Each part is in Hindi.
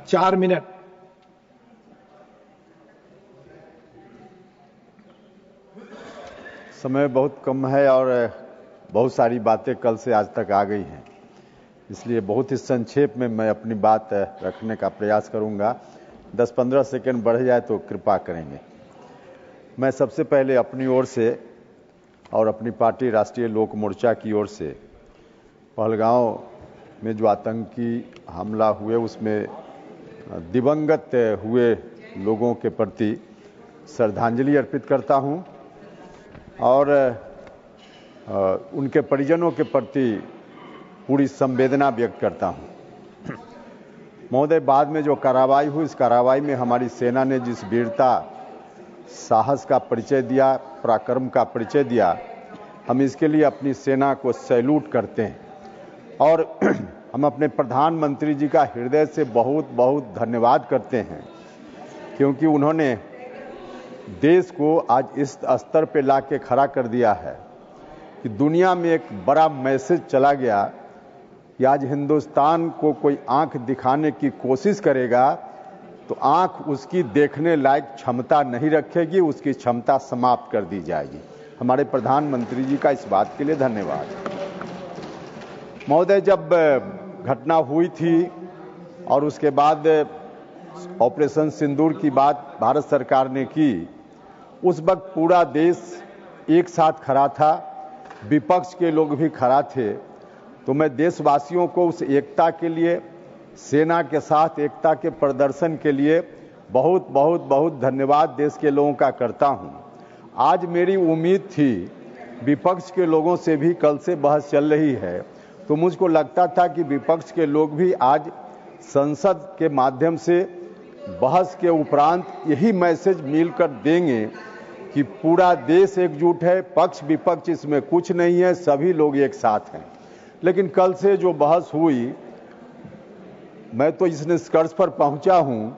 4 मिनट। समय बहुत कम है और बहुत सारी बातें कल से आज तक आ गई हैं, इसलिए बहुत ही संक्षेप में मैं अपनी बात रखने का प्रयास करूंगा। 10-15 सेकंड बढ़ जाए तो कृपा करेंगे। मैं सबसे पहले अपनी ओर से और अपनी पार्टी राष्ट्रीय लोक मोर्चा की ओर से पहलगांव में जो आतंकी हमला हुए उसमें दिवंगत हुए लोगों के प्रति श्रद्धांजलि अर्पित करता हूं और उनके परिजनों के प्रति पूरी संवेदना व्यक्त करता हूं। महोदय, बाद में जो कार्रवाई हुई, इस कार्रवाई में हमारी सेना ने जिस वीरता, साहस का परिचय दिया, पराक्रम का परिचय दिया, हम इसके लिए अपनी सेना को सैल्यूट करते हैं और हम अपने प्रधानमंत्री जी का हृदय से बहुत बहुत धन्यवाद करते हैं, क्योंकि उन्होंने देश को आज इस स्तर पे ला के खड़ा कर दिया है कि दुनिया में एक बड़ा मैसेज चला गया कि आज हिंदुस्तान को कोई आंख दिखाने की कोशिश करेगा तो आंख उसकी देखने लायक क्षमता नहीं रखेगी, उसकी क्षमता समाप्त कर दी जाएगी। हमारे प्रधानमंत्री जी का इस बात के लिए धन्यवाद। महोदय, जब घटना हुई थी और उसके बाद ऑपरेशन सिंदूर की बात भारत सरकार ने की, उस वक्त पूरा देश एक साथ खड़ा था, विपक्ष के लोग भी खड़ा थे। तो मैं देशवासियों को उस एकता के लिए, सेना के साथ एकता के प्रदर्शन के लिए बहुत बहुत बहुत धन्यवाद देश के लोगों का करता हूं। आज मेरी उम्मीद थी, विपक्ष के लोगों से भी कल से बहस चल रही है, तो मुझको लगता था कि विपक्ष के लोग भी आज संसद के माध्यम से बहस के उपरांत यही मैसेज मिलकर देंगे कि पूरा देश एकजुट है, पक्ष विपक्ष इसमें कुछ नहीं है, सभी लोग एक साथ हैं। लेकिन कल से जो बहस हुई, मैं तो इस निष्कर्ष पर पहुंचा हूं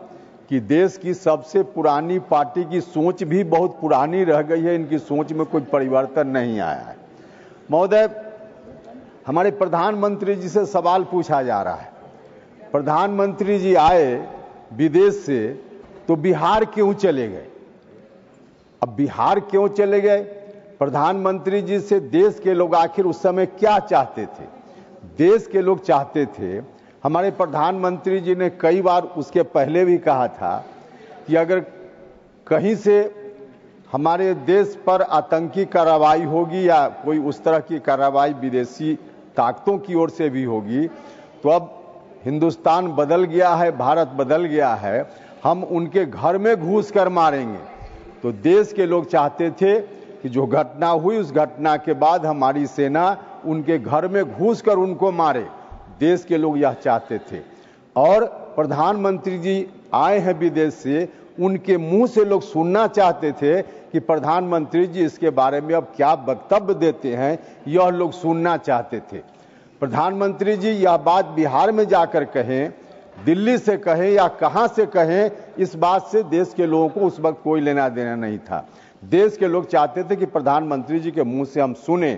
कि देश की सबसे पुरानी पार्टी की सोच भी बहुत पुरानी रह गई है, इनकी सोच में कोई परिवर्तन नहीं आया है। महोदय, हमारे प्रधानमंत्री जी से सवाल पूछा जा रहा है, प्रधानमंत्री जी आए विदेश से तो बिहार क्यों चले गए? अब बिहार क्यों चले गए? प्रधानमंत्री जी से देश के लोग आखिर उस समय क्या चाहते थे? देश के लोग चाहते थे, हमारे प्रधानमंत्री जी ने कई बार उसके पहले भी कहा था कि अगर कहीं से हमारे देश पर आतंकी कार्रवाई होगी या कोई उस तरह की कार्रवाई विदेशी ताकतों की ओर से भी होगी, तो अब हिंदुस्तान बदल गया है, भारत बदल गया है, हम उनके घर में घुस कर मारेंगे। तो देश के लोग चाहते थे कि जो घटना हुई, उस घटना के बाद हमारी सेना उनके घर में घुसकर उनको मारे। देश के लोग यह चाहते थे और प्रधानमंत्री जी आए हैं विदेश से, उनके मुंह से लोग सुनना चाहते थे कि प्रधानमंत्री जी इसके बारे में अब क्या वक्तव्य देते हैं, यह लोग सुनना चाहते थे। प्रधानमंत्री जी यह बात बिहार में जाकर कहें, दिल्ली से कहें या कहां से कहें, इस बात से देश के लोगों को उस वक्त कोई लेना देना नहीं था। देश के लोग चाहते थे कि प्रधानमंत्री जी के मुंह से हम सुने।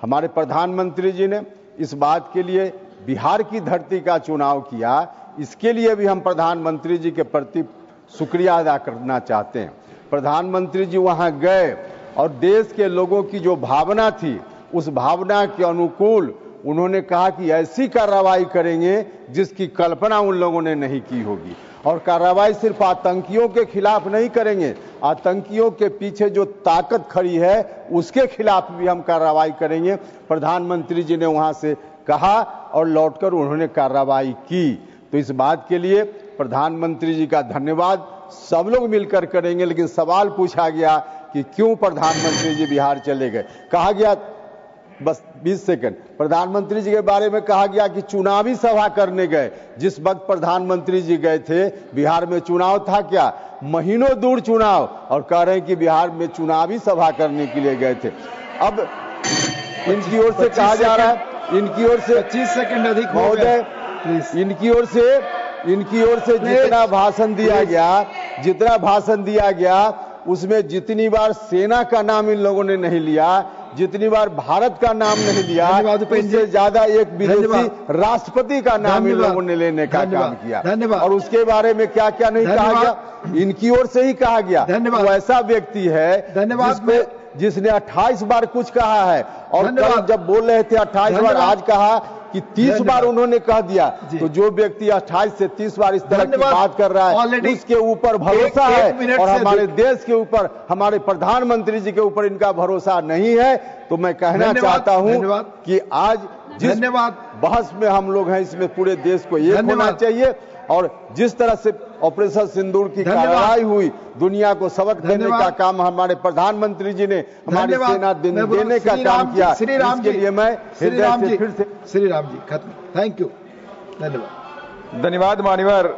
हमारे प्रधानमंत्री जी ने इस बात के लिए बिहार की धरती का चुनाव किया, इसके लिए भी हम प्रधानमंत्री जी के प्रति शुक्रिया अदा करना चाहते हैं। प्रधानमंत्री जी वहां गए और देश के लोगों की जो भावना थी, उस भावना के अनुकूल उन्होंने कहा कि ऐसी कार्रवाई करेंगे जिसकी कल्पना उन लोगों ने नहीं की होगी। और कार्रवाई सिर्फ आतंकियों के खिलाफ नहीं करेंगे, आतंकियों के पीछे जो ताकत खड़ी है उसके खिलाफ भी हम कार्रवाई करेंगे। प्रधानमंत्री जी ने वहां से कहा और लौटकर उन्होंने कार्रवाई की। तो इस बात के लिए प्रधानमंत्री जी का धन्यवाद सब लोग मिलकर करेंगे। लेकिन सवाल पूछा गया कि क्यों प्रधानमंत्री जी बिहार चले गए? कहा गया, बस 20 सेकंड, प्रधानमंत्री जी के बारे में कहा गया कि चुनावी सभा करने गए। जिस वक्त प्रधानमंत्री जी गए थे, बिहार में चुनाव था क्या? महीनों दूर चुनाव, और कह रहे हैं कि बिहार में चुनावी सभा करने के लिए गए थे। अब इनकी ओर से कहा जा रहा है, इनकी ओर से 25 सेकंड अधिक महोदय, इनकी ओर से जितना भाषण दिया गया उसमें जितनी बार सेना का नाम इन लोगों ने नहीं लिया, जितनी बार भारत का नाम नहीं लिया, धन्यवाद उपेंद्र जी। उससे ज्यादा एक विदेशी धन्यवाद। राष्ट्रपति का नाम इन धन्यवाद। लोगों ने लेने का धन्यवाद। काम किया। धन्यवाद। और उसके बारे में क्या क्या नहीं कहा गया, इनकी ओर से ही कहा गया। धन्यवाद। वो ऐसा व्यक्ति है धन्यवाद। जिसने 28 बार कुछ कहा है, और कल धन्यवाद। जब बोल रहे थे 28 बार, आज कहा कि 30 बार उन्होंने कह दिया। तो जो व्यक्ति 28 से 30 बार इस तरह की बात कर रहा है, उसके ऊपर भरोसा है, और हमारे देश के ऊपर, हमारे प्रधानमंत्री जी के ऊपर इनका भरोसा नहीं है। तो मैं कहना चाहता हूं कि आज जिस बहस में हम लोग हैं, इसमें पूरे देश को एक होना चाहिए, और जिस तरह से ऑपरेशन सिंदूर की कार्रवाई हुई, दुनिया को सबक देने का काम हमारे प्रधानमंत्री जी ने हमारी सेना देने का काम किया। इसके लिए मैं हृदय से फिर से श्री राम जी खत्म। Thank you. धन्यवाद। धन्यवाद मान्यवर